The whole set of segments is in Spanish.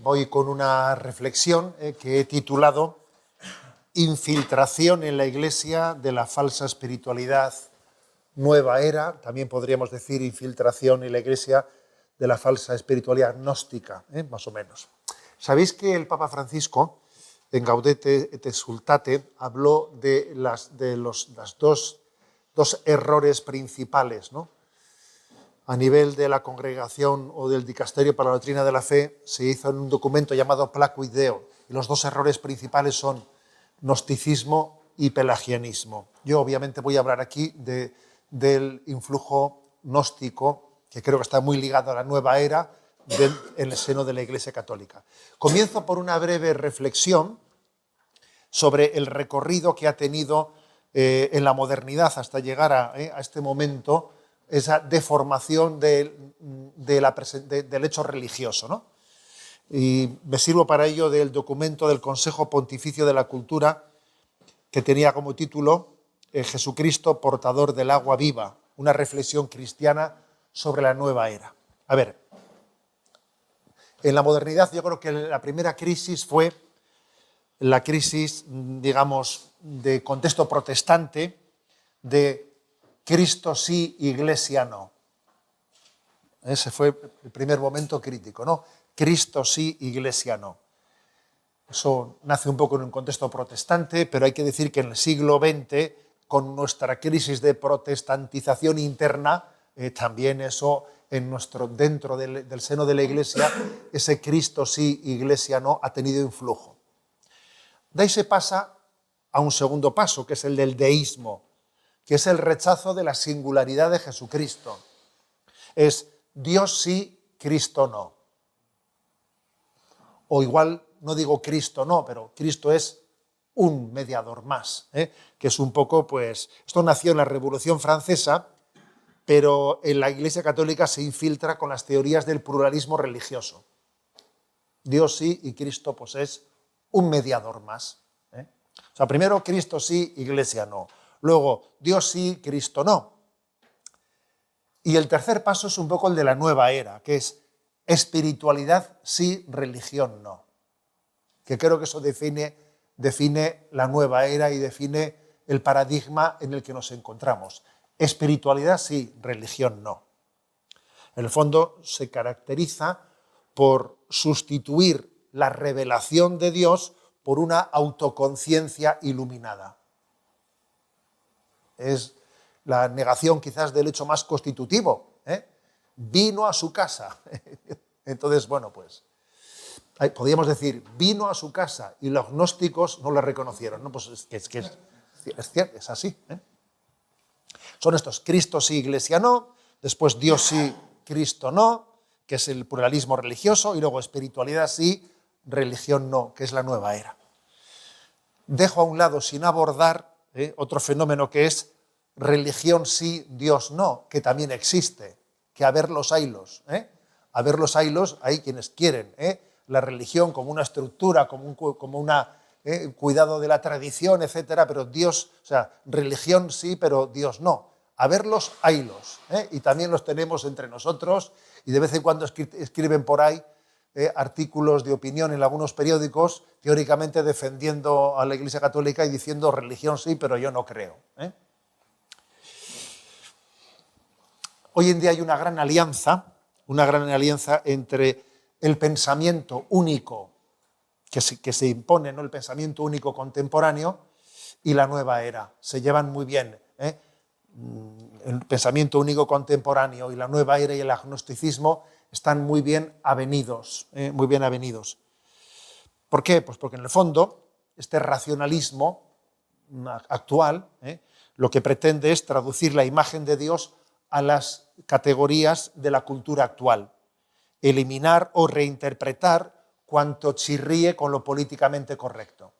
voy con una reflexión que he titulado Infiltración en la Iglesia de la falsa espiritualidad, nueva era. También podríamos decir infiltración en la Iglesia de la falsa espiritualidad gnóstica, más o menos. Sabéis que el Papa Francisco, en Gaudete et Exsultate, habló de los dos errores principales, ¿no? A nivel de la congregación o del dicasterio para la doctrina de la fe, se hizo en un documento llamado Placuit Deo. Y los dos errores principales son gnosticismo y pelagianismo. Yo obviamente voy a hablar aquí del influjo gnóstico, que creo que está muy ligado a la nueva era en el seno de la Iglesia Católica. Comienzo por una breve reflexión sobre el recorrido que ha tenido en la modernidad hasta llegar a este momento, esa deformación del hecho religioso, ¿no? Y me sirvo para ello del documento del Consejo Pontificio de la Cultura, que tenía como título Jesucristo, portador del agua viva, una reflexión cristiana sobre la nueva era. A ver, en la modernidad yo creo que la primera crisis fue la crisis, digamos, de contexto protestante, de Cristo sí, Iglesia no. Ese fue el primer momento crítico, ¿no? Cristo sí, Iglesia no. Eso nace un poco en un contexto protestante, pero hay que decir que en el siglo XX, con nuestra crisis de protestantización interna, también eso dentro del seno de la Iglesia, ese Cristo sí, Iglesia no, ha tenido influjo. De ahí se pasa a un segundo paso, que es el del deísmo, que es el rechazo de la singularidad de Jesucristo. Es Dios sí, Cristo no. O igual, no digo Cristo no, pero Cristo es un mediador más, que es un poco, pues, esto nació en la Revolución Francesa, pero en la Iglesia Católica se infiltra con las teorías del pluralismo religioso. Dios sí y Cristo pues es un mediador más. O sea, primero Cristo sí, Iglesia no. Luego, Dios sí, Cristo no. Y el tercer paso es un poco el de la nueva era, que es espiritualidad sí, religión no. Que creo que eso define la nueva era y define el paradigma en el que nos encontramos. Espiritualidad sí, religión no. En el fondo se caracteriza por sustituir la revelación de Dios por una autoconciencia iluminada. Es la negación quizás del hecho más constitutivo. Vino a su casa. Entonces, bueno, pues podríamos decir, vino a su casa y los gnósticos no lo reconocieron. No, pues es cierto, es así. Son estos, Cristo sí, Iglesia no, después Dios sí, Cristo no, que es el pluralismo religioso, y luego espiritualidad sí, religión no, que es la nueva era. Dejo a un lado sin abordar otro fenómeno que es religión sí, Dios no, que también existe, que a ver los haylos. A ver los haylos hay quienes quieren la religión como una estructura, como un cuidado de la tradición, etcétera, pero Dios, o sea, religión sí, pero Dios no. A ver los haylos, y también los tenemos entre nosotros, y de vez en cuando escriben por ahí artículos de opinión en algunos periódicos, teóricamente defendiendo a la Iglesia Católica y diciendo religión sí, pero yo no creo. Hoy en día hay una gran alianza entre el pensamiento único que se impone, ¿no? El pensamiento único contemporáneo y la nueva era. Se llevan muy bien. El pensamiento único contemporáneo y la nueva era y el agnosticismo están muy bien avenidos. ¿Por qué? Pues porque en el fondo este racionalismo actual lo que pretende es traducir la imagen de Dios a las categorías de la cultura actual, eliminar o reinterpretar cuanto chirríe con lo políticamente correcto.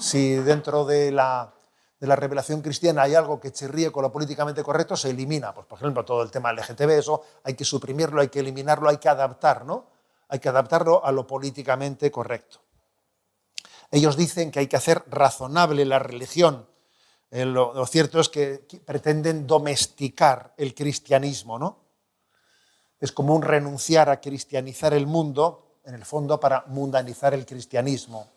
Si dentro de la revelación cristiana hay algo que chirríe con lo políticamente correcto, se elimina. Pues, por ejemplo, todo el tema LGTB, eso hay que suprimirlo, hay que eliminarlo, hay que adaptar, ¿no? Hay que adaptarlo a lo políticamente correcto. Ellos dicen que hay que hacer razonable la religión. Lo cierto es que pretenden domesticar el cristianismo, ¿no? Es como un renunciar a cristianizar el mundo en el fondo, para mundanizar el cristianismo.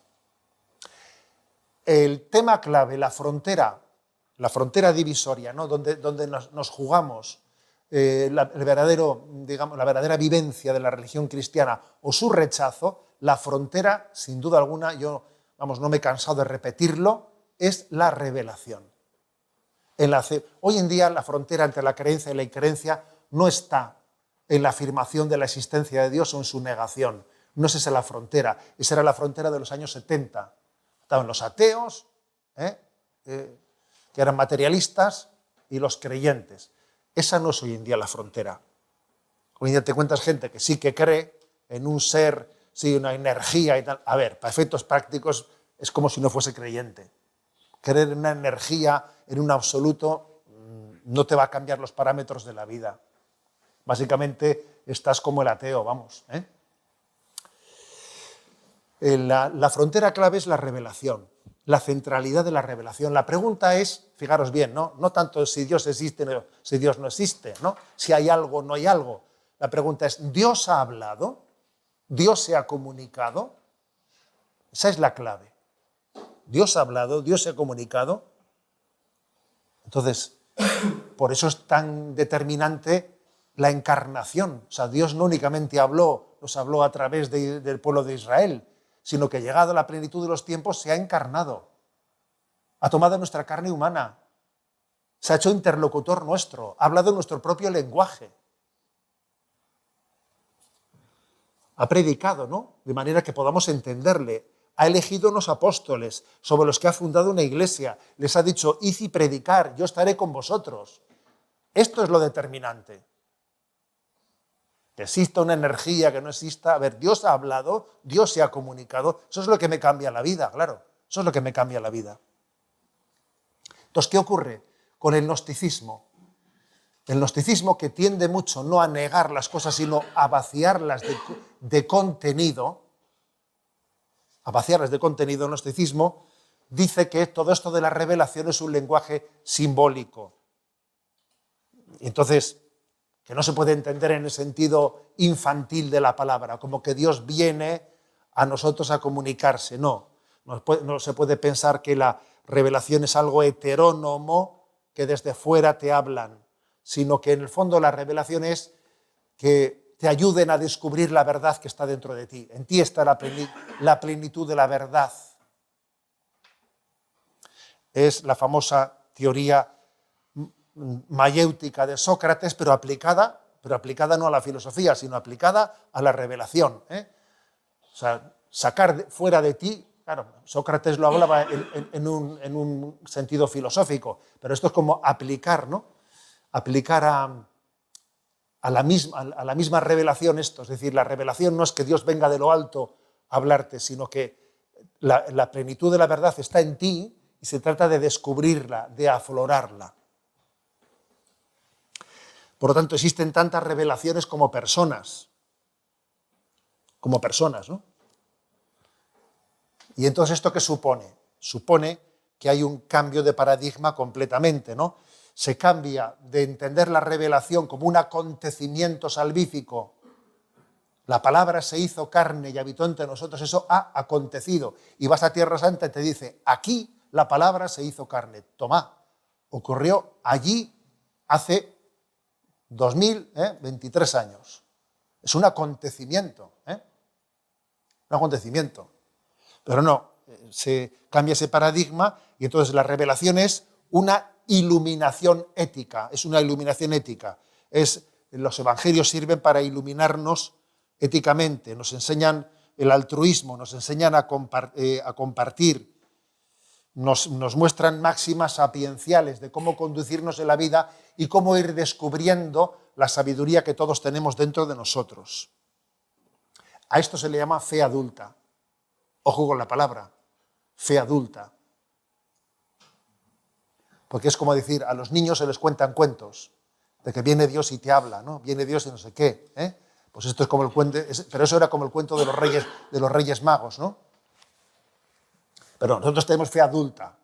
El tema clave, la frontera divisoria, ¿no? donde nos jugamos la verdadera vivencia de la religión cristiana o su rechazo, la frontera, sin duda alguna, no me he cansado de repetirlo, es la revelación. Hoy en día la frontera entre la creencia y la increencia no está en la afirmación de la existencia de Dios o en su negación. No es esa la frontera, esa era la frontera de los años 70. Estaban los ateos, que eran materialistas, y los creyentes. Esa no es hoy en día la frontera. Hoy en día te encuentras gente que sí que cree en un ser, sí, una energía y tal. A ver, para efectos prácticos es como si no fuese creyente. Creer en una energía, en un absoluto, no te va a cambiar los parámetros de la vida. Básicamente estás como el ateo, vamos. La frontera clave es la revelación, la centralidad de la revelación. La pregunta es, fijaros bien, no tanto si Dios existe o si Dios no existe, ¿no? Si hay algo o no hay algo. La pregunta es, ¿Dios ha hablado? ¿Dios se ha comunicado? Esa es la clave. Dios ha hablado, Dios se ha comunicado. Entonces, por eso es tan determinante la encarnación. O sea, Dios no únicamente nos habló a través del pueblo de Israel, sino que llegado a la plenitud de los tiempos se ha encarnado, ha tomado nuestra carne humana, se ha hecho interlocutor nuestro, ha hablado nuestro propio lenguaje, ha predicado, ¿no? De manera que podamos entenderle, ha elegido unos apóstoles sobre los que ha fundado una iglesia, les ha dicho, id y predicar, yo estaré con vosotros. Esto es lo determinante. Que exista una energía, que no exista. A ver, Dios ha hablado, Dios se ha comunicado. Eso es lo que me cambia la vida, claro. Eso es lo que me cambia la vida. Entonces, ¿qué ocurre con el gnosticismo? El gnosticismo, que tiende mucho no a negar las cosas, sino a vaciarlas de contenido. A vaciarlas de contenido, el gnosticismo dice que todo esto de la revelación es un lenguaje simbólico. Y entonces, que no se puede entender en el sentido infantil de la palabra, como que Dios viene a nosotros a comunicarse. No se puede pensar que la revelación es algo heterónomo, que desde fuera te hablan, sino que en el fondo la revelación es que te ayuden a descubrir la verdad que está dentro de ti. En ti está la plenitud de la verdad. Es la famosa teoría mayéutica de Sócrates, pero aplicada no a la filosofía, sino aplicada a la revelación. O sea, sacar fuera de ti, claro, Sócrates lo hablaba en un sentido filosófico, pero esto es como aplicar, ¿no? Aplicar a la misma revelación esto, es decir, la revelación no es que Dios venga de lo alto a hablarte, sino que la plenitud de la verdad está en ti y se trata de descubrirla, de aflorarla. Por lo tanto, existen tantas revelaciones como personas, ¿no? Y entonces, ¿esto qué supone? Supone que hay un cambio de paradigma completamente, ¿no? Se cambia de entender la revelación como un acontecimiento salvífico. La palabra se hizo carne y habitó entre nosotros, eso ha acontecido. Y vas a Tierra Santa y te dice, aquí la palabra se hizo carne. Tomá, ocurrió allí hace 2023 años. Es un acontecimiento. Un acontecimiento. Pero no, se cambia ese paradigma y entonces la revelación es una iluminación ética. Es una iluminación ética. Los evangelios sirven para iluminarnos éticamente. Nos enseñan el altruismo, nos enseñan a compartir. Nos muestran máximas sapienciales de cómo conducirnos en la vida y cómo ir descubriendo la sabiduría que todos tenemos dentro de nosotros. A esto se le llama fe adulta. Ojo con la palabra, fe adulta. Porque es como decir, a los niños se les cuentan cuentos, de que viene Dios y te habla, ¿no? Viene Dios y no sé qué. Pues esto es como el cuento, pero eso era como el cuento de los Reyes Magos, ¿no? Pero nosotros tenemos fe adulta.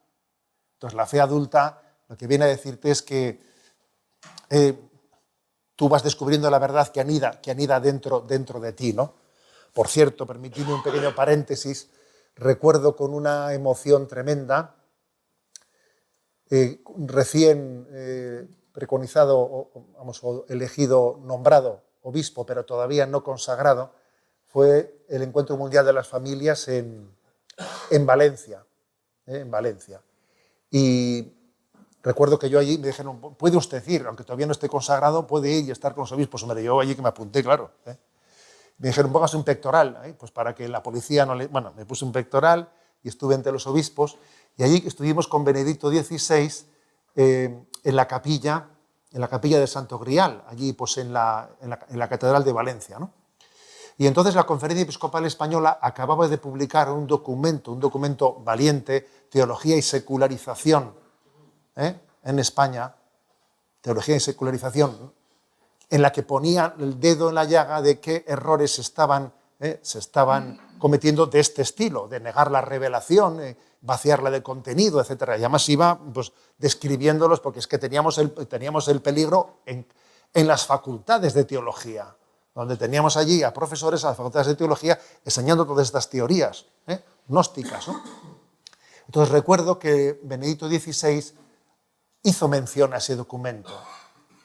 Entonces la fe adulta lo que viene a decirte es que tú vas descubriendo la verdad que anida dentro de ti, ¿no? Por cierto, permitidme un pequeño paréntesis, recuerdo con una emoción tremenda, recién preconizado, o elegido, nombrado obispo, pero todavía no consagrado, fue el Encuentro Mundial de las Familias en Valencia, en Valencia. Y recuerdo que yo allí me dijeron, puede usted ir, aunque todavía no esté consagrado, puede ir y estar con los obispos. Hombre, yo allí que me apunté, claro. Me dijeron, póngase un pectoral, pues para que la policía no le... Bueno, me puse un pectoral y estuve entre los obispos, y allí estuvimos con Benedicto XVI en la capilla de Santo Grial, allí pues en la Catedral de Valencia, ¿no? Y entonces la Conferencia Episcopal Española acababa de publicar un documento valiente, Teología y Secularización, en España, Teología y Secularización, en la que ponía el dedo en la llaga de qué errores se estaban cometiendo de este estilo, de negar la revelación, vaciarla de contenido, etc. Y además iba pues, describiéndolos, porque es que teníamos el peligro en las facultades de teología, donde teníamos allí a profesores a las facultades de teología enseñando todas estas teorías gnósticas, ¿no? Entonces recuerdo que Benedicto XVI hizo mención a ese documento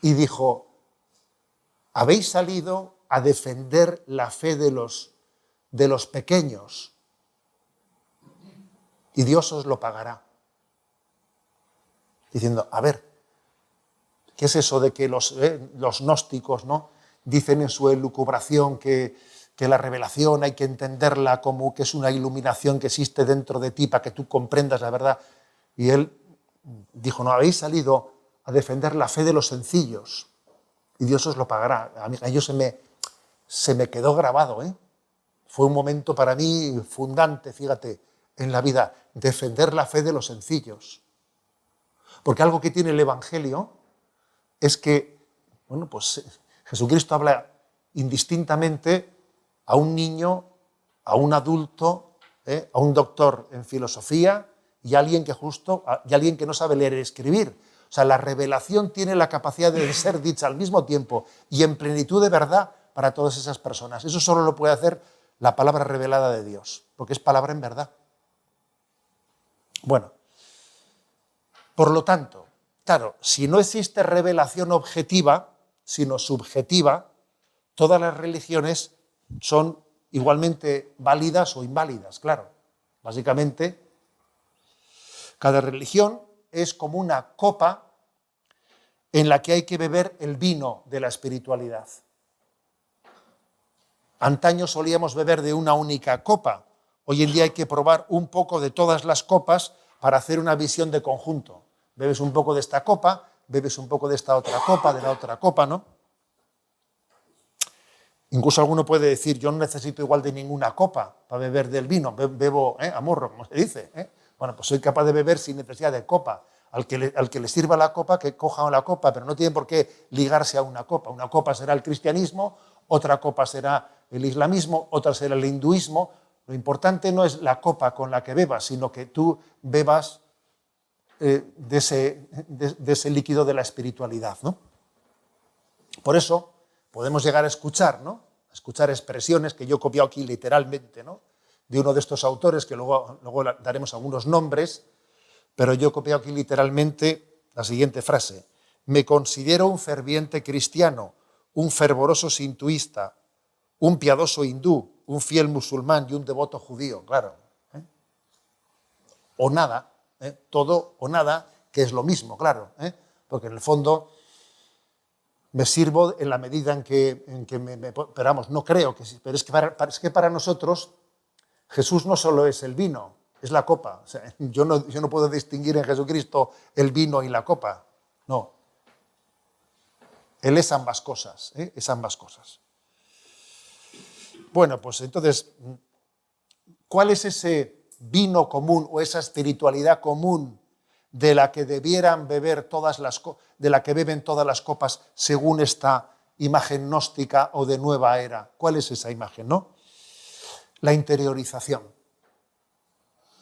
y dijo, habéis salido a defender la fe de los pequeños y Dios os lo pagará. Diciendo, a ver, ¿qué es eso de que los gnósticos, ¿no?, dicen en su elucubración que la revelación hay que entenderla como que es una iluminación que existe dentro de ti para que tú comprendas la verdad? Y él dijo, no, habéis salido a defender la fe de los sencillos y Dios os lo pagará. A ello se me quedó grabado, Fue un momento para mí fundante, fíjate, en la vida, defender la fe de los sencillos. Porque algo que tiene el Evangelio es que, bueno, pues Jesucristo habla indistintamente a un niño, a un adulto, a un doctor en filosofía y a alguien que no sabe leer y escribir. O sea, la revelación tiene la capacidad de ser dicha al mismo tiempo y en plenitud de verdad para todas esas personas. Eso solo lo puede hacer la palabra revelada de Dios, porque es palabra en verdad. Bueno, por lo tanto, claro, si no existe revelación objetiva, sino subjetiva, todas las religiones son igualmente válidas o inválidas, claro. Básicamente, cada religión es como una copa en la que hay que beber el vino de la espiritualidad. Antaño solíamos beber de una única copa. Hoy en día hay que probar un poco de todas las copas para hacer una visión de conjunto. Bebes un poco de esta copa, bebes un poco de esta otra copa, de la otra copa, ¿no? Incluso alguno puede decir, yo no necesito igual de ninguna copa para beber del vino, bebo a morro, como se dice. Bueno, pues soy capaz de beber sin necesidad de copa. Al que le sirva la copa, que coja la copa, pero no tiene por qué ligarse a una copa. Una copa será el cristianismo, otra copa será el islamismo, otra será el hinduismo. Lo importante no es la copa con la que bebas, sino que tú bebas de ese líquido de la espiritualidad, ¿no? Por eso podemos llegar a escuchar, ¿no?, a escuchar expresiones que yo he copiado aquí literalmente, ¿no?, de uno de estos autores, que luego daremos algunos nombres, pero yo he copiado aquí literalmente la siguiente frase: me considero un ferviente cristiano, un fervoroso sintoísta, un piadoso hindú, un fiel musulmán y un devoto judío. Claro. O nada, todo o nada, que es lo mismo, claro. Porque en el fondo me sirvo en la medida en que pero vamos, no creo que sí, pero es que para nosotros Jesús no solo es el vino, es la copa. O sea, yo no puedo distinguir en Jesucristo el vino y la copa. No. Él es ambas cosas, es ambas cosas. Bueno, pues entonces, ¿cuál es ese vino común o esa espiritualidad común de la que debieran beber de la que beben todas las copas según esta imagen gnóstica o de nueva era? ¿Cuál es esa imagen, no? La interiorización.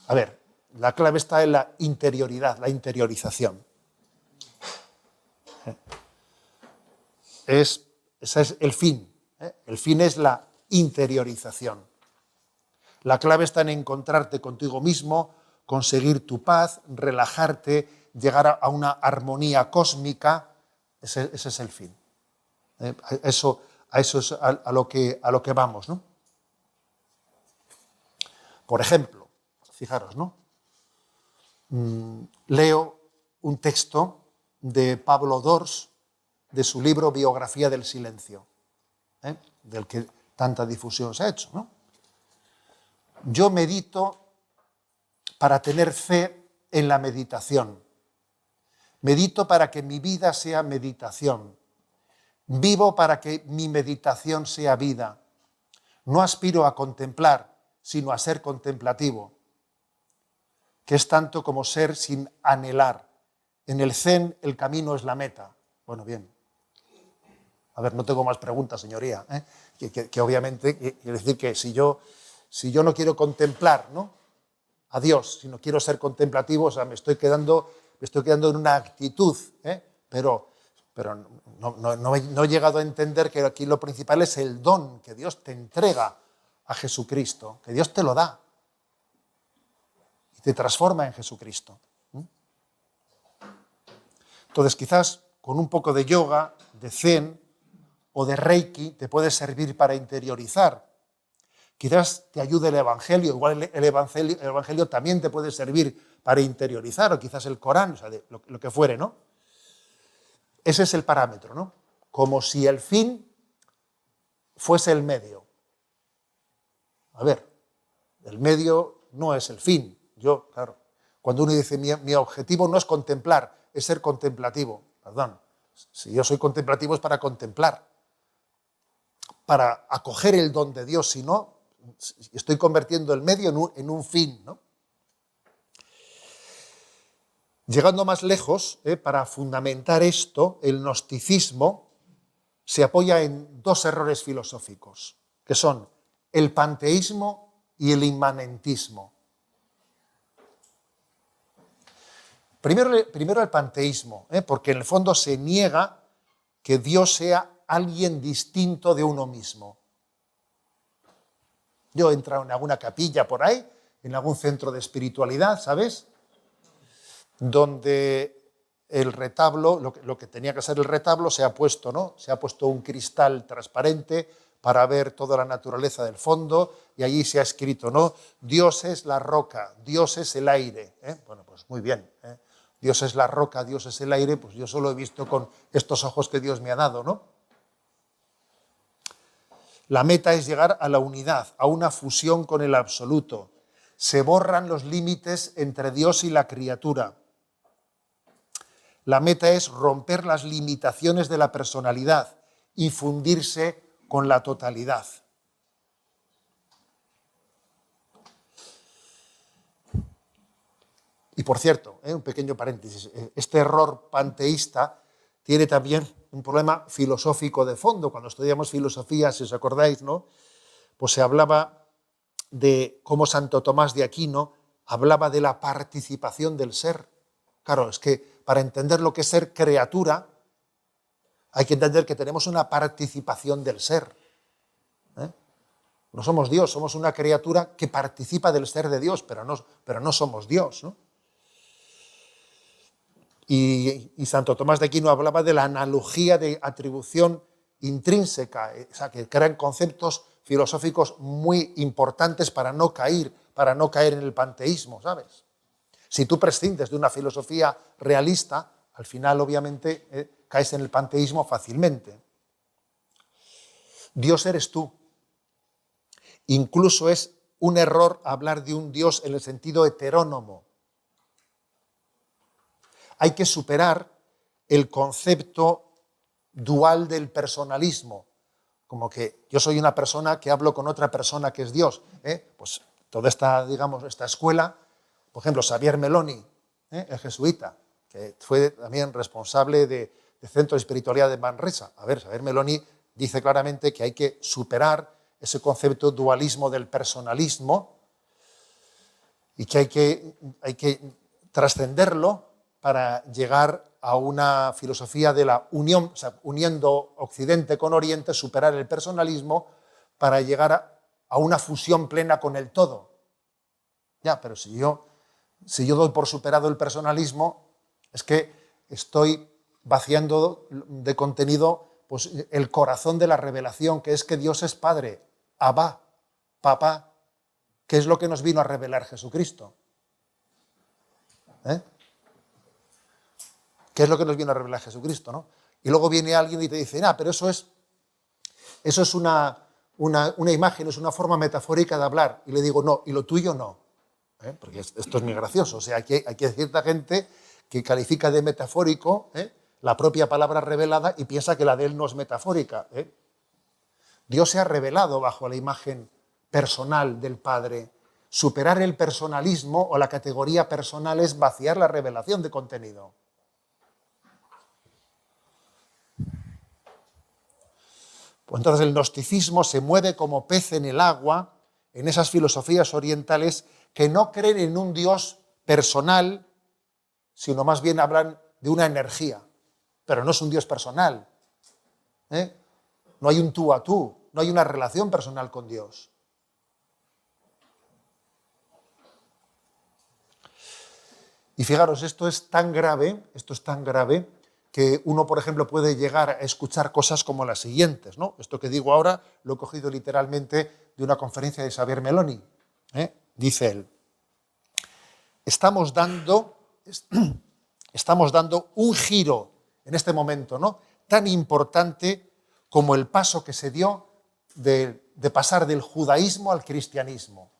A ver, la clave está en la interioridad, la interiorización. Ese es el fin. El fin es la interiorización. La clave está en encontrarte contigo mismo, conseguir tu paz, relajarte, llegar a una armonía cósmica. Ese es el fin. A eso es a lo que vamos, ¿no? Por ejemplo, fijaros, ¿no? Leo un texto de Pablo Dors, de su libro Biografía del Silencio, del que tanta difusión se ha hecho, ¿no? Yo medito para tener fe en la meditación. Medito para que mi vida sea meditación. Vivo para que mi meditación sea vida. No aspiro a contemplar, sino a ser contemplativo, que es tanto como ser sin anhelar. En el Zen el camino es la meta. Bueno, bien. A ver, no tengo más preguntas, señoría. Que obviamente quiere decir que si yo no quiero contemplar, ¿no?, a Dios, si no quiero ser contemplativo, o sea, me estoy quedando en una actitud, pero no he llegado a entender que aquí lo principal es el don que Dios te entrega a Jesucristo, que Dios te lo da y te transforma en Jesucristo. Entonces, quizás con un poco de yoga, de zen o de reiki te puede servir para interiorizar. Quizás te ayude el Evangelio, igual el Evangelio también te puede servir para interiorizar, o quizás el Corán, o sea, lo que fuere, ¿no? Ese es el parámetro, ¿no? Como si el fin fuese el medio. A ver, el medio no es el fin. Yo, claro, cuando uno dice mi objetivo no es contemplar, es ser contemplativo. Perdón, si yo soy contemplativo es para contemplar, para acoger el don de Dios, si no, estoy convirtiendo el medio en un fin, ¿no? Llegando más lejos, para fundamentar esto, el gnosticismo se apoya en dos errores filosóficos, que son el panteísmo y el inmanentismo. Primero el panteísmo, porque en el fondo se niega que Dios sea alguien distinto de uno mismo. Yo he entrado en alguna capilla por ahí, en algún centro de espiritualidad, ¿sabes?, donde el retablo, lo que tenía que ser el retablo, se ha puesto, ¿no? Se ha puesto un cristal transparente para ver toda la naturaleza del fondo, y allí se ha escrito, ¿no?, Dios es la roca, Dios es el aire. Bueno, pues muy bien, Dios es la roca, Dios es el aire, pues yo solo he visto con estos ojos que Dios me ha dado, ¿no? La meta es llegar a la unidad, a una fusión con el absoluto. Se borran los límites entre Dios y la criatura. La meta es romper las limitaciones de la personalidad y fundirse con la totalidad. Y por cierto, un pequeño paréntesis, este error panteísta tiene también un problema filosófico de fondo. Cuando estudiamos filosofía, si os acordáis, ¿no?, pues se hablaba de cómo Santo Tomás de Aquino hablaba de la participación del ser. Claro, es que para entender lo que es ser criatura, hay que entender que tenemos una participación del ser. No somos Dios, somos una criatura que participa del ser de Dios, pero no somos Dios, ¿no? Y Santo Tomás de Aquino hablaba de la analogía de atribución intrínseca, o sea, que eran conceptos filosóficos muy importantes para no caer en el panteísmo, ¿sabes? Si tú prescindes de una filosofía realista, al final, obviamente, caes en el panteísmo fácilmente. Dios eres tú. Incluso es un error hablar de un Dios en el sentido heterónomo. Hay que superar el concepto dual del personalismo, como que yo soy una persona que hablo con otra persona que es Dios. Pues toda esta escuela, por ejemplo, Xavier Meloni, el jesuita, que fue también responsable de Centro de Espiritualidad de Manresa. A ver, Xavier Meloni dice claramente que hay que superar ese concepto dualismo del personalismo y que hay que trascenderlo para llegar a una filosofía de la unión, o sea, uniendo Occidente con Oriente, superar el personalismo para llegar a una fusión plena con el todo. Ya, pero si yo doy por superado el personalismo, es que estoy vaciando de contenido pues, el corazón de la revelación, que es que Dios es Padre, Abba, Papá, que es lo que nos vino a revelar Jesucristo. ¿Qué es lo que nos vino a revelar Jesucristo, ¿no? Y luego viene alguien y te dice, pero eso es una imagen, es una forma metafórica de hablar. Y le digo, no, y lo tuyo no. Porque esto es muy gracioso. O sea, aquí hay cierta gente que califica de metafórico la propia palabra revelada y piensa que la de él no es metafórica. Dios se ha revelado bajo la imagen personal del Padre. Superar el personalismo o la categoría personal es vaciar la revelación de contenido. Pues entonces el gnosticismo se mueve como pez en el agua en esas filosofías orientales que no creen en un Dios personal, sino más bien hablan de una energía. Pero no es un Dios personal. No hay un tú a tú, no hay una relación personal con Dios. Y fijaros, esto es tan grave que uno, por ejemplo, puede llegar a escuchar cosas como las siguientes, ¿no? Esto que digo ahora lo he cogido literalmente de una conferencia de Xavier Meloni. Dice él, estamos dando un giro en este momento, ¿no?, tan importante como el paso que se dio de pasar del judaísmo al cristianismo.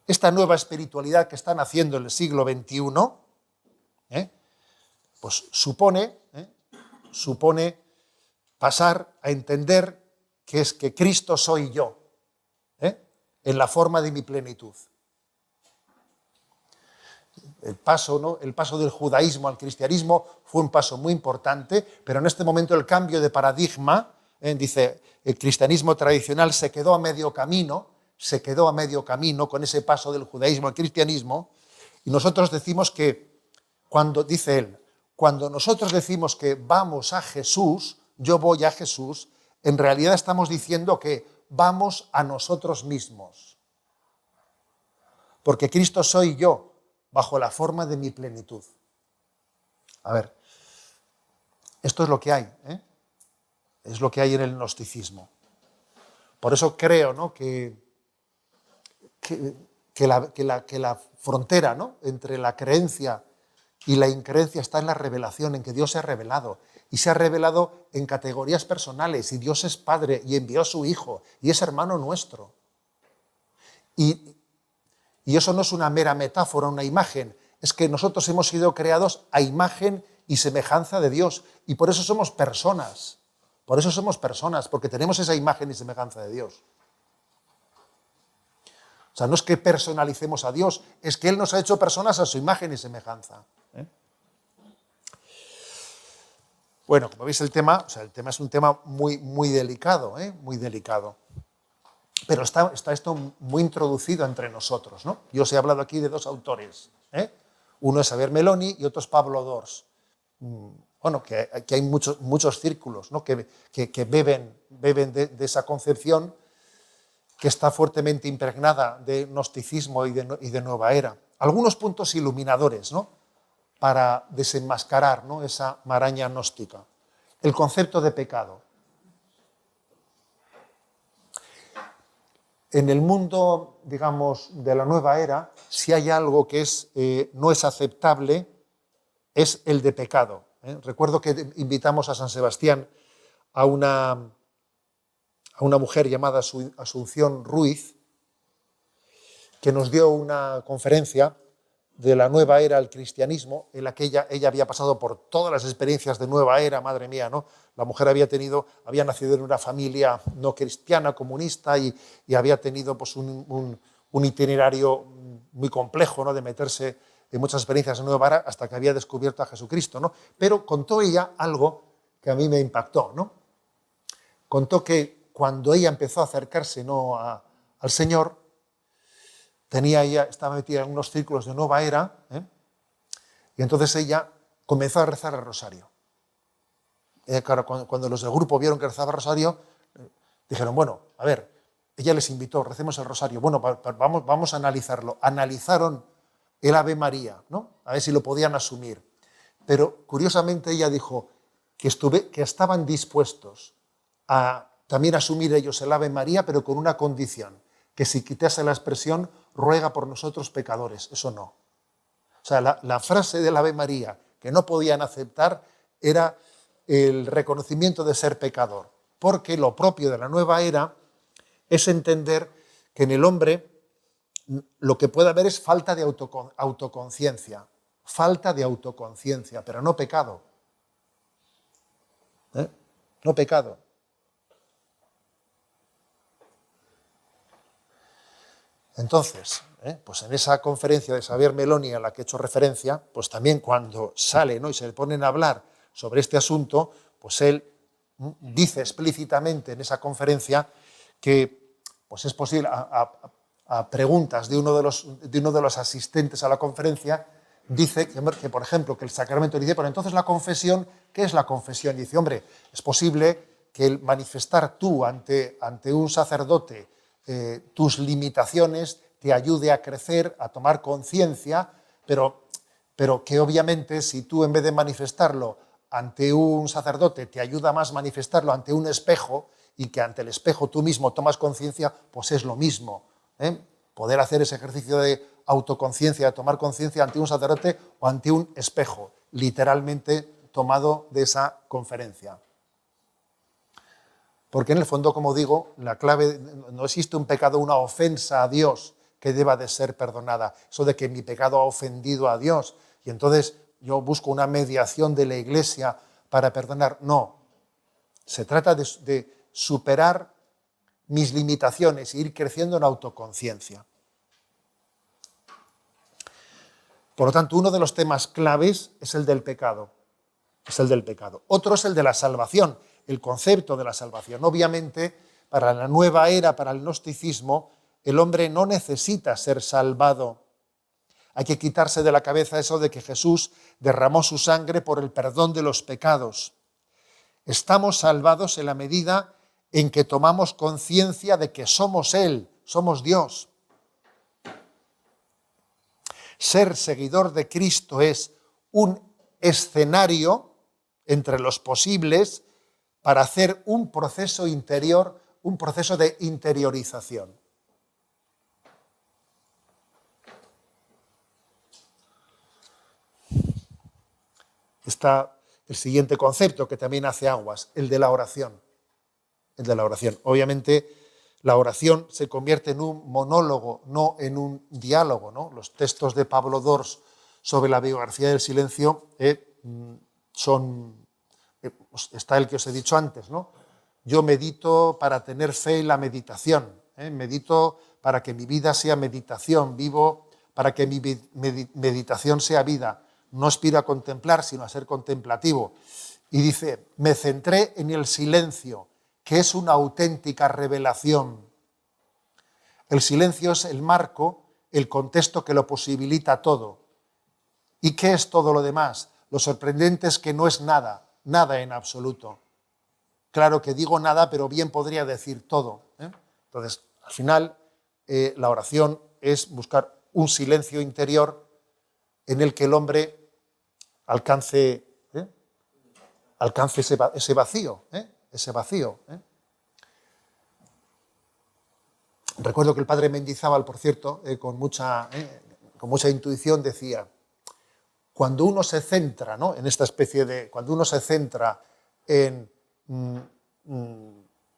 Esta nueva espiritualidad que están haciendo en el siglo XXI, pues supone pasar a entender que es que Cristo soy yo, en la forma de mi plenitud. El paso del judaísmo al cristianismo fue un paso muy importante, pero en este momento el cambio de paradigma, dice, el cristianismo tradicional se quedó a medio camino con ese paso del judaísmo al cristianismo, y nosotros decimos que, dice él, cuando nosotros decimos que vamos a Jesús, yo voy a Jesús, en realidad estamos diciendo que vamos a nosotros mismos. Porque Cristo soy yo, bajo la forma de mi plenitud. A ver, esto es lo que hay, es lo que hay en el gnosticismo. Por eso creo, ¿no?, que la frontera, ¿no?, entre la creencia y la increencia está en la revelación, en que Dios se ha revelado. Y se ha revelado en categorías personales. Y Dios es Padre y envió a su Hijo y es hermano nuestro. Y eso no es una mera metáfora, una imagen. Es que nosotros hemos sido creados a imagen y semejanza de Dios. Y por eso somos personas. Por eso somos personas, porque tenemos esa imagen y semejanza de Dios. O sea, no es que personalicemos a Dios, es que Él nos ha hecho personas a su imagen y semejanza. Bueno, como veis el tema es un tema muy, muy delicado, muy delicado. Pero está esto muy introducido entre nosotros, ¿no? Yo os he hablado aquí de dos autores. Uno es Xavier Meloni y otro es Pablo Dors. Bueno, que hay muchos círculos, ¿no?, que beben de esa concepción que está fuertemente impregnada de gnosticismo y de nueva era. Algunos puntos iluminadores, ¿no?, para desenmascarar, ¿no?, esa maraña gnóstica. El concepto de pecado. En el mundo, digamos, de la nueva era, si hay algo que no es aceptable, es el de pecado. Recuerdo que invitamos a San Sebastián a una mujer llamada Asunción Ruiz, que nos dio una conferencia de la nueva era al cristianismo, en la que ella había pasado por todas las experiencias de nueva era, madre mía, ¿no? La mujer había nacido en una familia no cristiana, comunista, y había tenido pues, un itinerario muy complejo, ¿no?, de meterse en muchas experiencias de nueva era hasta que había descubierto a Jesucristo, ¿no? Pero contó ella algo que a mí me impactó, ¿no? Contó que cuando ella empezó a acercarse, ¿no?, al Señor, estaba metida en unos círculos de nueva era, y entonces ella comenzó a rezar el rosario. Claro, cuando los del grupo vieron que rezaba el rosario, Dijeron, bueno, a ver, ella les invitó, recemos el rosario. Bueno, vamos a analizarlo. Analizaron el Ave María, ¿no? A ver si lo podían asumir. Pero curiosamente ella dijo que estaban dispuestos a también asumir ellos el Ave María, pero con una condición, que si quitase la expresión, ruega por nosotros pecadores. Eso no. O sea, la frase del Ave María que no podían aceptar era el reconocimiento de ser pecador, porque lo propio de la nueva era es entender que en el hombre lo que puede haber es falta de autoconciencia, pero no pecado. No pecado. Entonces, pues en esa conferencia de Xavier Meloni a la que he hecho referencia, pues también cuando sale, ¿no?, y se le ponen a hablar sobre este asunto, pues él dice explícitamente en esa conferencia que pues es posible, a preguntas de uno de los asistentes a la conferencia, dice que, por ejemplo, que el sacramento le dice, pero entonces la confesión, ¿qué es la confesión? Y dice, hombre, es posible que el manifestar tú ante un sacerdote tus limitaciones te ayude a crecer, a tomar conciencia, pero que obviamente si tú en vez de manifestarlo ante un sacerdote te ayuda más manifestarlo ante un espejo y que ante el espejo tú mismo tomas conciencia, pues es lo mismo. Poder hacer ese ejercicio de autoconciencia, de tomar conciencia ante un sacerdote o ante un espejo, literalmente tomado de esa conferencia. Porque en el fondo, como digo, la clave, no existe un pecado, una ofensa a Dios que deba de ser perdonada. Eso de que mi pecado ha ofendido a Dios y entonces yo busco una mediación de la Iglesia para perdonar. No, se trata de superar mis limitaciones e ir creciendo en autoconciencia. Por lo tanto, uno de los temas claves es el del pecado. Otro es el de la salvación, el concepto de la salvación. Obviamente, para la nueva era, para el gnosticismo, el hombre no necesita ser salvado. Hay que quitarse de la cabeza eso de que Jesús derramó su sangre por el perdón de los pecados. Estamos salvados en la medida en que tomamos conciencia de que somos Él, somos Dios. Ser seguidor de Cristo es un escenario entre los posibles para hacer un proceso interior, un proceso de interiorización. Está el siguiente concepto que también hace aguas, el de la oración. Obviamente, la oración se convierte en un monólogo, no en un diálogo, ¿no? Los textos de Pablo Dors sobre la biografía del silencio está el que os he dicho antes, ¿no? Yo medito para tener fe en la meditación, medito para que mi vida sea meditación, vivo para que mi meditación sea vida. No aspiro a contemplar, sino a ser contemplativo. Y dice, me centré en el silencio, que es una auténtica revelación. El silencio es el marco, el contexto que lo posibilita todo. ¿Y qué es todo lo demás? Lo sorprendente es que no es nada, nada en absoluto. Claro que digo nada, pero bien podría decir todo. Entonces, al final, la oración es buscar un silencio interior en el que el hombre alcance ese vacío. Recuerdo que el padre Mendizábal, por cierto, con mucha intuición decía, cuando uno se centra, ¿no?, en esta especie de, cuando uno se centra en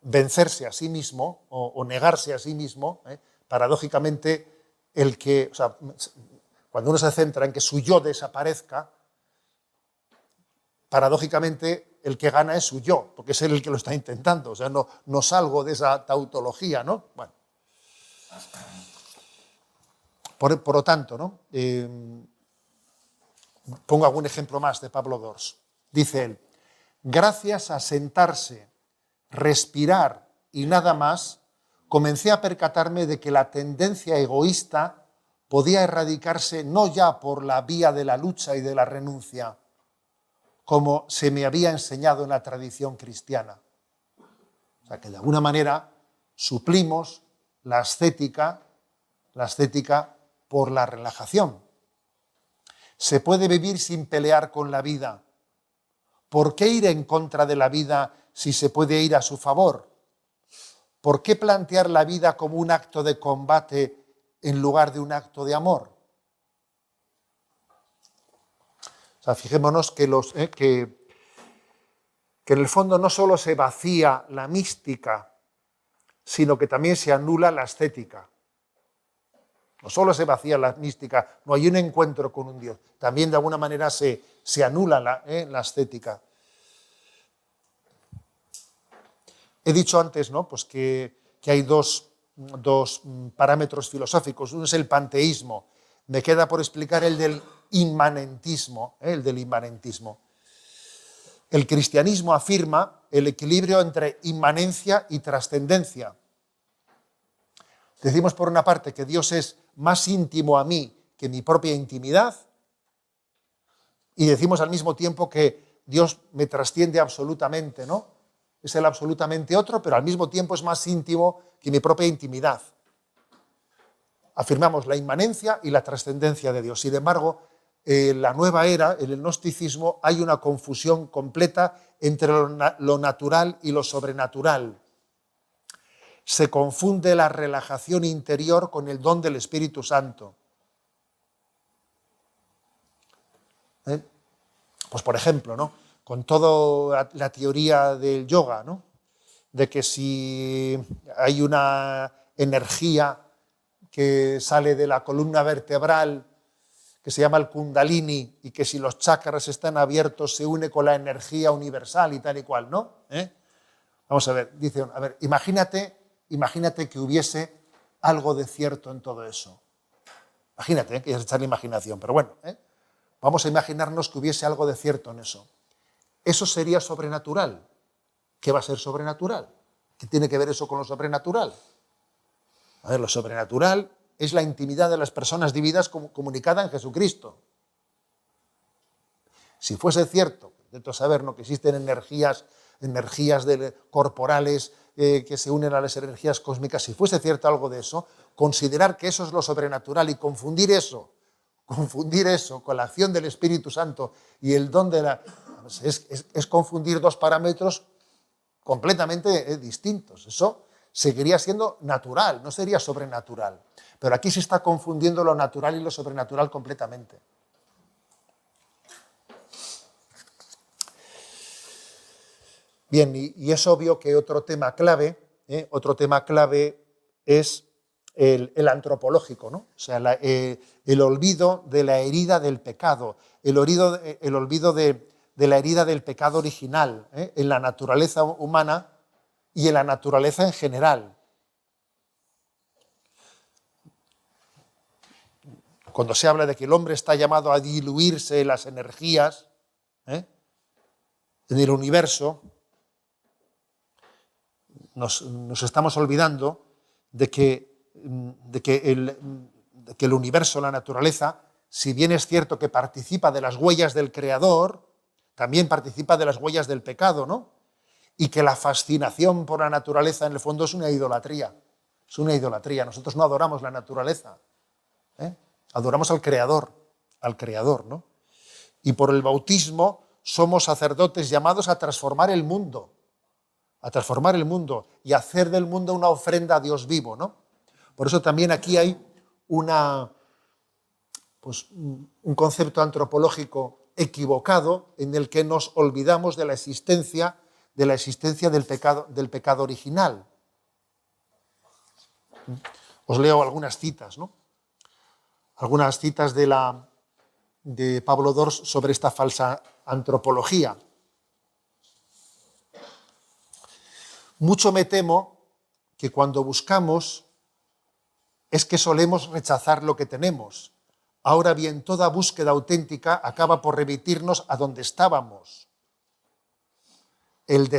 vencerse a sí mismo o negarse a sí mismo, paradójicamente cuando uno se centra en que su yo desaparezca, paradójicamente el que gana es su yo, porque es él el que lo está intentando. O sea, no salgo de esa tautología, ¿no? Bueno. Por lo tanto, ¿no? Pongo algún ejemplo más de Pablo Dors. Dice él, gracias a sentarse, respirar y nada más, comencé a percatarme de que la tendencia egoísta podía erradicarse no ya por la vía de la lucha y de la renuncia, como se me había enseñado en la tradición cristiana, O sea, que de alguna manera suplimos la ascética por la relajación. Se puede vivir sin pelear con la vida. ¿Por qué ir en contra de la vida si se puede ir a su favor? ¿Por qué plantear la vida como un acto de combate en lugar de un acto de amor? O sea, fijémonos que en el fondo no solo se vacía la mística, sino que también se anula la ascética. No solo se vacía la mística, no hay un encuentro con un Dios, también de alguna manera se anula la ascética. He dicho antes, ¿no?, pues que hay dos parámetros filosóficos. Uno es el panteísmo. Me queda por explicar el del inmanentismo. El cristianismo afirma el equilibrio entre inmanencia y trascendencia. Decimos por una parte que Dios es más íntimo a mí que mi propia intimidad, y decimos al mismo tiempo que Dios me trasciende absolutamente, ¿no? Es el absolutamente otro, pero al mismo tiempo es más íntimo que mi propia intimidad. Afirmamos la inmanencia y la trascendencia de Dios. Sin embargo, en la nueva era, en el gnosticismo, hay una confusión completa entre lo natural y lo sobrenatural. Se confunde la relajación interior con el don del Espíritu Santo. Pues por ejemplo, ¿no?, con toda la teoría del yoga, ¿no?, de que si hay una energía que sale de la columna vertebral, que se llama el Kundalini, y que si los chakras están abiertos se une con la energía universal y tal y cual, ¿no? Vamos a ver, dice, imagínate que hubiese algo de cierto en todo eso. Imagínate, que es echar la imaginación, pero bueno, vamos a imaginarnos que hubiese algo de cierto en eso. Eso sería sobrenatural. ¿Qué va a ser sobrenatural? ¿Qué tiene que ver eso con lo sobrenatural? A ver, lo sobrenatural es la intimidad de las personas divinas comunicada en Jesucristo. Si fuese cierto, intento saber, ¿no?, que existen energías corporales que se unen a las energías cósmicas, si fuese cierto algo de eso, considerar que eso es lo sobrenatural y confundir eso con la acción del Espíritu Santo y el don de la... Es confundir dos parámetros completamente distintos. Eso seguiría siendo natural, no sería sobrenatural. Pero aquí se está confundiendo lo natural y lo sobrenatural completamente. Bien, y es obvio que otro tema clave es el antropológico, ¿no? O sea, el olvido de la herida del pecado, el olvido de la herida del pecado original en la naturaleza humana y en la naturaleza en general. Cuando se habla de que el hombre está llamado a diluirse en las energías en el universo, nos estamos olvidando de que el universo, la naturaleza, si bien es cierto que participa de las huellas del Creador, también participa de las huellas del pecado, ¿no? Y que la fascinación por la naturaleza en el fondo es una idolatría. Es una idolatría. Nosotros no adoramos la naturaleza. Adoramos al Creador, ¿no? Y por el bautismo somos sacerdotes llamados a transformar el mundo y hacer del mundo una ofrenda a Dios vivo, ¿no? Por eso también aquí hay un concepto antropológico equivocado en el que nos olvidamos de la existencia del pecado original. Os leo algunas citas, ¿no? Algunas citas de Pablo Dors sobre esta falsa antropología. Mucho me temo que cuando buscamos es que solemos rechazar lo que tenemos. Ahora bien, toda búsqueda auténtica acaba por remitirnos a donde estábamos. El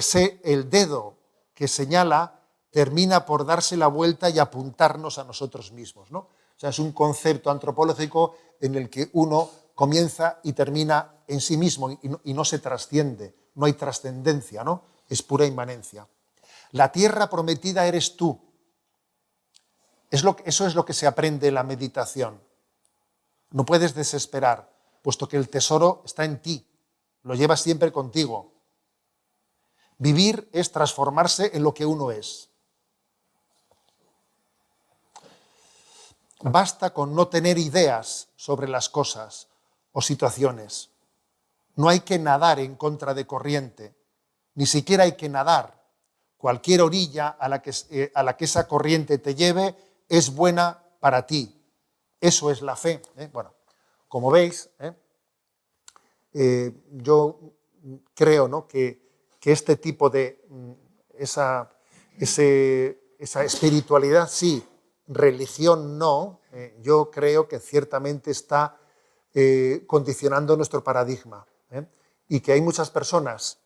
dedo que señala termina por darse la vuelta y apuntarnos a nosotros mismos, ¿no? O sea, es un concepto antropológico en el que uno comienza y termina en sí mismo y no se trasciende, no hay trascendencia, ¿no? Es pura inmanencia. La tierra prometida eres tú. Eso es lo que se aprende en la meditación. No puedes desesperar, puesto que el tesoro está en ti, lo llevas siempre contigo. Vivir es transformarse en lo que uno es. Basta con no tener ideas sobre las cosas o situaciones. No hay que nadar en contra de corriente, ni siquiera hay que nadar. Cualquier orilla a la que esa corriente te lleve es buena para ti. Eso es la fe. Bueno, como veis, yo creo, ¿no?, que este tipo de esa espiritualidad sí, religión no, yo creo que ciertamente está condicionando nuestro paradigma. Y que hay muchas personas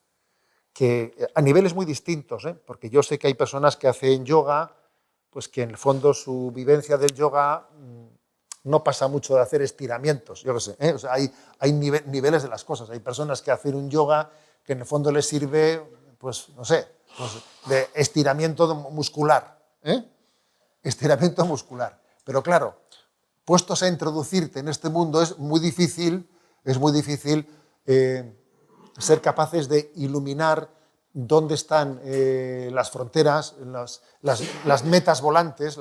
que a niveles muy distintos, porque yo sé que hay personas que hacen yoga, pues que en el fondo su vivencia del yoga no pasa mucho de hacer estiramientos, yo qué sé, o sea, hay niveles de las cosas. Hay personas que hacen un yoga que en el fondo les sirve, pues no sé, pues de estiramiento muscular, estiramiento muscular. Pero claro, puestos a introducirte en este mundo es muy difícil ser capaces de iluminar dónde están las fronteras, las metas volantes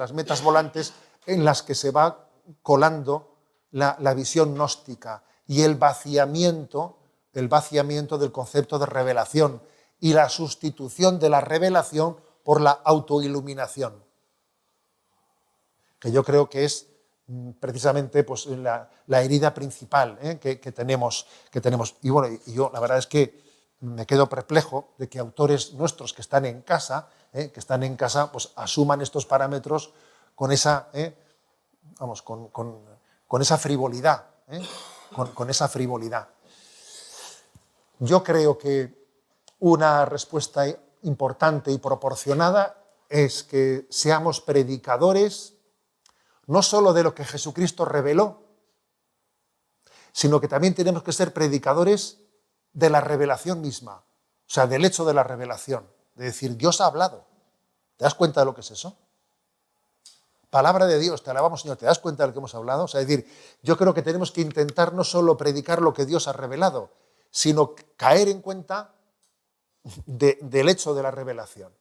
en las que se va colando la visión gnóstica y el vaciamiento del concepto de revelación y la sustitución de la revelación por la autoiluminación, que yo creo que es precisamente pues, la herida principal que tenemos. Y bueno, yo la verdad es que me quedo perplejo de que autores nuestros que están en casa, pues asuman estos parámetros con esa, con esa frivolidad, con esa frivolidad. Yo creo que una respuesta importante y proporcionada es que seamos predicadores no solo de lo que Jesucristo reveló, sino que también tenemos que ser predicadores de la revelación misma, o sea, del hecho de la revelación, de decir, Dios ha hablado. ¿Te das cuenta de lo que es eso? Palabra de Dios, te alabamos, Señor, ¿te das cuenta de lo que hemos hablado? O sea, es decir, yo creo que tenemos que intentar no solo predicar lo que Dios ha revelado, sino caer en cuenta del hecho de la revelación.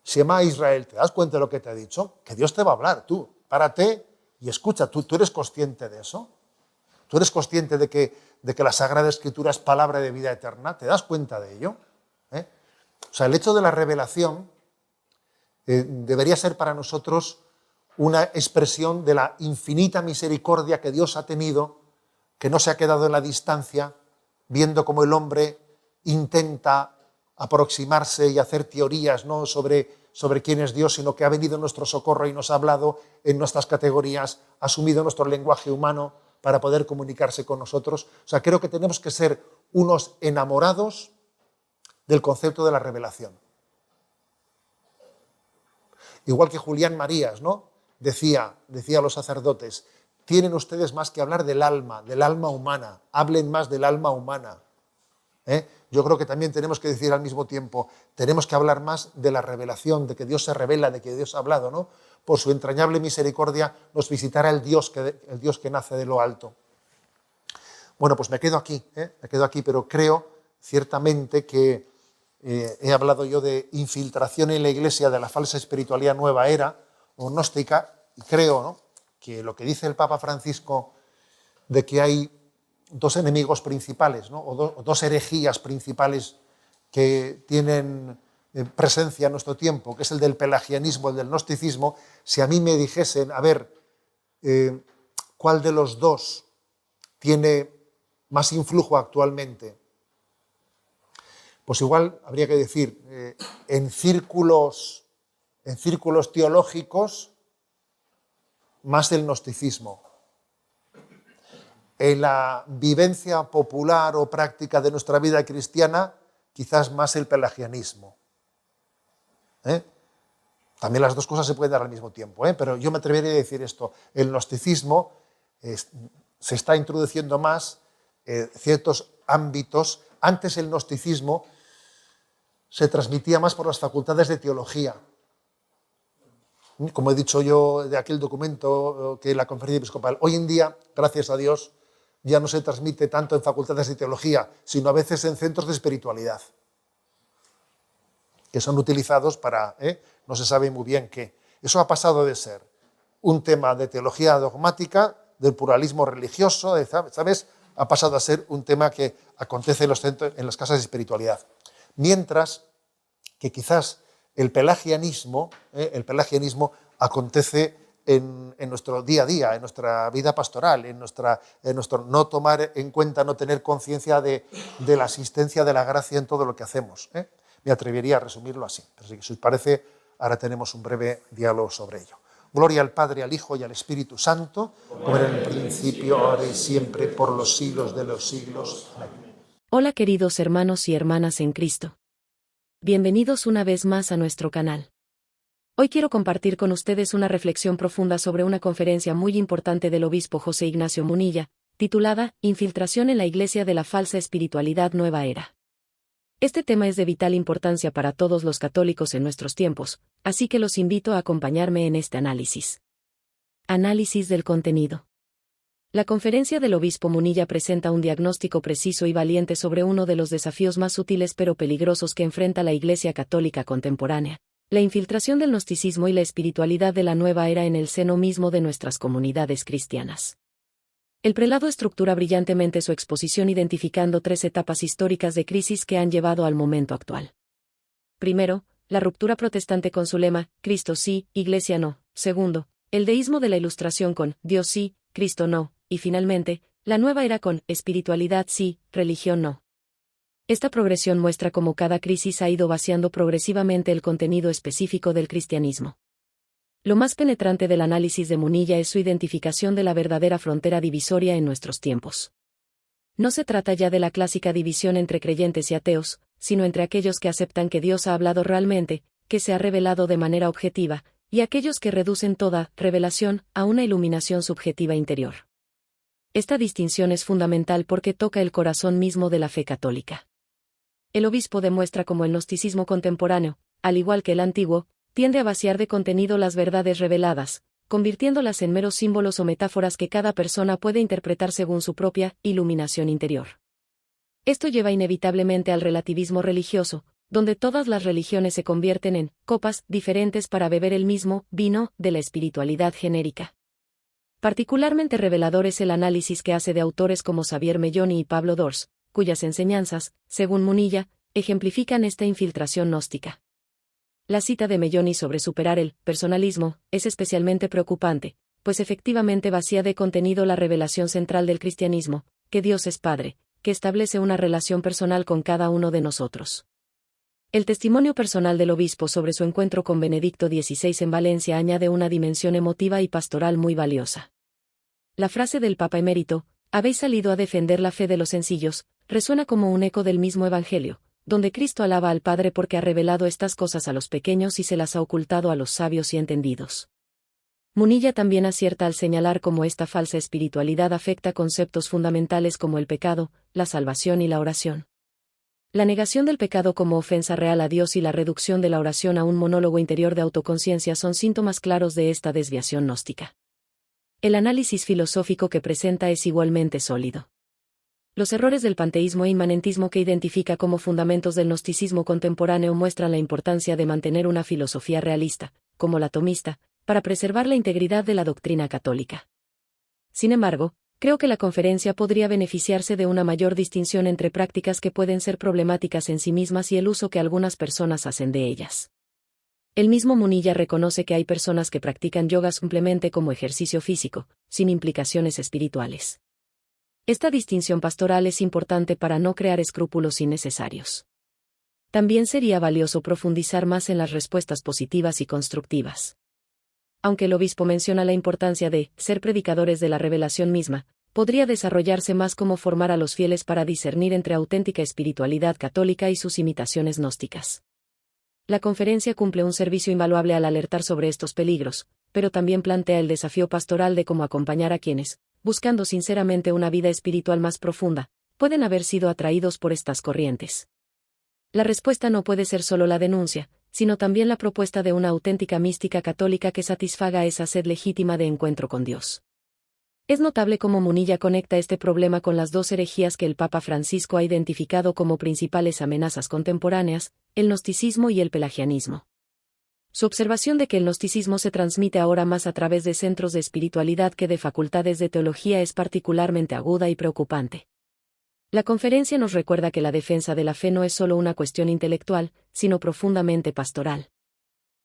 Shema Israel, ¿te das cuenta de lo que te ha dicho? Que Dios te va a hablar, tú, párate y escucha, tú eres consciente de eso. ¿Tú eres consciente de que la Sagrada Escritura es palabra de vida eterna? ¿Te das cuenta de ello? O sea, el hecho de la revelación debería ser para nosotros una expresión de la infinita misericordia que Dios ha tenido, que no se ha quedado en la distancia, viendo cómo el hombre intenta aproximarse y hacer teorías, ¿no?, sobre quién es Dios, sino que ha venido en nuestro socorro y nos ha hablado en nuestras categorías, ha asumido nuestro lenguaje humano para poder comunicarse con nosotros. O sea, creo que tenemos que ser unos enamorados del concepto de la revelación. Igual que Julián Marías, ¿no?, decía a los sacerdotes, tienen ustedes más que hablar del alma humana, hablen más del alma humana. Yo creo que también tenemos que decir al mismo tiempo, tenemos que hablar más de la revelación, de que Dios se revela, de que Dios ha hablado, ¿no? Por su entrañable misericordia nos visitará el Dios que nace de lo alto. Bueno, pues me quedo aquí, pero creo ciertamente que he hablado yo de infiltración en la Iglesia de la falsa espiritualidad nueva era o gnóstica, y creo, ¿no?, que lo que dice el Papa Francisco de que hay dos enemigos principales, ¿no?, o dos herejías principales que tienen presencia en nuestro tiempo, que es el del pelagianismo, el del gnosticismo. Si a mí me dijesen, a ver, ¿cuál de los dos tiene más influjo actualmente? Pues igual habría que decir, en círculos teológicos, más el gnosticismo. En la vivencia popular o práctica de nuestra vida cristiana, quizás más el pelagianismo. También las dos cosas se pueden dar al mismo tiempo, pero yo me atrevería a decir esto. El gnosticismo se está introduciendo más ciertos ámbitos. Antes el gnosticismo se transmitía más por las facultades de teología. Como he dicho yo de aquel documento que la Conferencia Episcopal, hoy en día, gracias a Dios, ya no se transmite tanto en facultades de teología, sino a veces en centros de espiritualidad, que son utilizados para, no se sabe muy bien qué. Eso ha pasado de ser un tema de teología dogmática, del pluralismo religioso, ¿sabes? Ha pasado a ser un tema que acontece en los centros, en las casas de espiritualidad. Mientras que quizás el pelagianismo acontece en nuestro día a día, en nuestra vida pastoral, en nuestro no tomar en cuenta, no tener conciencia de la asistencia de la gracia en todo lo que hacemos. Me atrevería a resumirlo así. Pero si os parece, ahora tenemos un breve diálogo sobre ello. Gloria al Padre, al Hijo y al Espíritu Santo, como era en el principio, ahora y siempre, por los siglos de los siglos. Amén. Hola queridos hermanos y hermanas en Cristo. Bienvenidos una vez más a nuestro canal. Hoy quiero compartir con ustedes una reflexión profunda sobre una conferencia muy importante del obispo José Ignacio Munilla, titulada Infiltración en la Iglesia de la falsa espiritualidad nueva era. Este tema es de vital importancia para todos los católicos en nuestros tiempos, así que los invito a acompañarme en este análisis. Análisis del contenido. La conferencia del obispo Munilla presenta un diagnóstico preciso y valiente sobre uno de los desafíos más sutiles pero peligrosos que enfrenta la Iglesia católica contemporánea: la infiltración del gnosticismo y la espiritualidad de la nueva era en el seno mismo de nuestras comunidades cristianas. El prelado estructura brillantemente su exposición identificando 3 etapas históricas de crisis que han llevado al momento actual. Primero, la ruptura protestante con su lema, Cristo sí, Iglesia no. Segundo, el deísmo de la Ilustración con Dios sí, Cristo no. Y finalmente, la nueva era con espiritualidad sí, religión no. Esta progresión muestra cómo cada crisis ha ido vaciando progresivamente el contenido específico del cristianismo. Lo más penetrante del análisis de Munilla es su identificación de la verdadera frontera divisoria en nuestros tiempos. No se trata ya de la clásica división entre creyentes y ateos, sino entre aquellos que aceptan que Dios ha hablado realmente, que se ha revelado de manera objetiva, y aquellos que reducen toda revelación a una iluminación subjetiva interior. Esta distinción es fundamental porque toca el corazón mismo de la fe católica. El obispo demuestra cómo el gnosticismo contemporáneo, al igual que el antiguo, tiende a vaciar de contenido las verdades reveladas, convirtiéndolas en meros símbolos o metáforas que cada persona puede interpretar según su propia iluminación interior. Esto lleva inevitablemente al relativismo religioso, donde todas las religiones se convierten en copas diferentes para beber el mismo vino de la espiritualidad genérica. Particularmente revelador es el análisis que hace de autores como Xavier Melloni y Pablo Dors, cuyas enseñanzas, según Munilla, ejemplifican esta infiltración gnóstica. La cita de Melloni sobre superar el personalismo es especialmente preocupante, pues efectivamente vacía de contenido la revelación central del cristianismo, que Dios es Padre, que establece una relación personal con cada uno de nosotros. El testimonio personal del obispo sobre su encuentro con Benedicto XVI en Valencia añade una dimensión emotiva y pastoral muy valiosa. La frase del Papa emérito, «Habéis salido a defender la fe de los sencillos», resuena como un eco del mismo Evangelio, donde Cristo alaba al Padre porque ha revelado estas cosas a los pequeños y se las ha ocultado a los sabios y entendidos. Munilla también acierta al señalar cómo esta falsa espiritualidad afecta conceptos fundamentales como el pecado, la salvación y la oración. La negación del pecado como ofensa real a Dios y la reducción de la oración a un monólogo interior de autoconciencia son síntomas claros de esta desviación gnóstica. El análisis filosófico que presenta es igualmente sólido. Los errores del panteísmo e inmanentismo que identifica como fundamentos del gnosticismo contemporáneo muestran la importancia de mantener una filosofía realista, como la tomista, para preservar la integridad de la doctrina católica. Sin embargo, creo que la conferencia podría beneficiarse de una mayor distinción entre prácticas que pueden ser problemáticas en sí mismas y el uso que algunas personas hacen de ellas. El mismo Munilla reconoce que hay personas que practican yoga simplemente como ejercicio físico, sin implicaciones espirituales. Esta distinción pastoral es importante para no crear escrúpulos innecesarios. También sería valioso profundizar más en las respuestas positivas y constructivas. Aunque el obispo menciona la importancia de ser predicadores de la revelación misma, podría desarrollarse más cómo formar a los fieles para discernir entre auténtica espiritualidad católica y sus imitaciones gnósticas. La conferencia cumple un servicio invaluable al alertar sobre estos peligros, pero también plantea el desafío pastoral de cómo acompañar a quienes, buscando sinceramente una vida espiritual más profunda, pueden haber sido atraídos por estas corrientes. La respuesta no puede ser solo la denuncia, sino también la propuesta de una auténtica mística católica que satisfaga esa sed legítima de encuentro con Dios. Es notable cómo Munilla conecta este problema con las dos herejías que el Papa Francisco ha identificado como principales amenazas contemporáneas, el gnosticismo y el pelagianismo. Su observación de que el gnosticismo se transmite ahora más a través de centros de espiritualidad que de facultades de teología es particularmente aguda y preocupante. La conferencia nos recuerda que la defensa de la fe no es solo una cuestión intelectual, sino profundamente pastoral.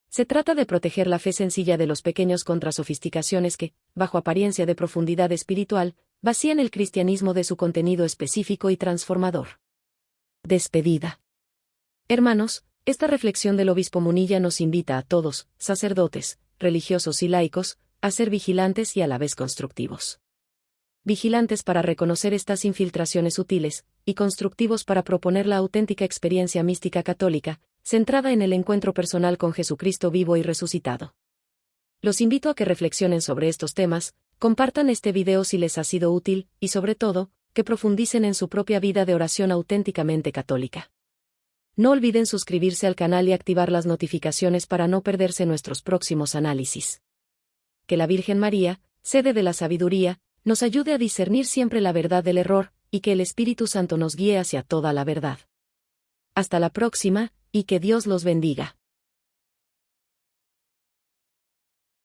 Se trata de proteger la fe sencilla de los pequeños contra sofisticaciones que, bajo apariencia de profundidad espiritual, vacían el cristianismo de su contenido específico y transformador. Despedida. Hermanos, esta reflexión del obispo Munilla nos invita a todos, sacerdotes, religiosos y laicos, a ser vigilantes y a la vez constructivos. Vigilantes para reconocer estas infiltraciones sutiles, y constructivos para proponer la auténtica experiencia mística católica, centrada en el encuentro personal con Jesucristo vivo y resucitado. Los invito a que reflexionen sobre estos temas, compartan este video si les ha sido útil, y sobre todo, que profundicen en su propia vida de oración auténticamente católica. No olviden suscribirse al canal y activar las notificaciones para no perderse nuestros próximos análisis. Que la Virgen María, sede de la sabiduría, nos ayude a discernir siempre la verdad del error, y que el Espíritu Santo nos guíe hacia toda la verdad. Hasta la próxima, y que Dios los bendiga.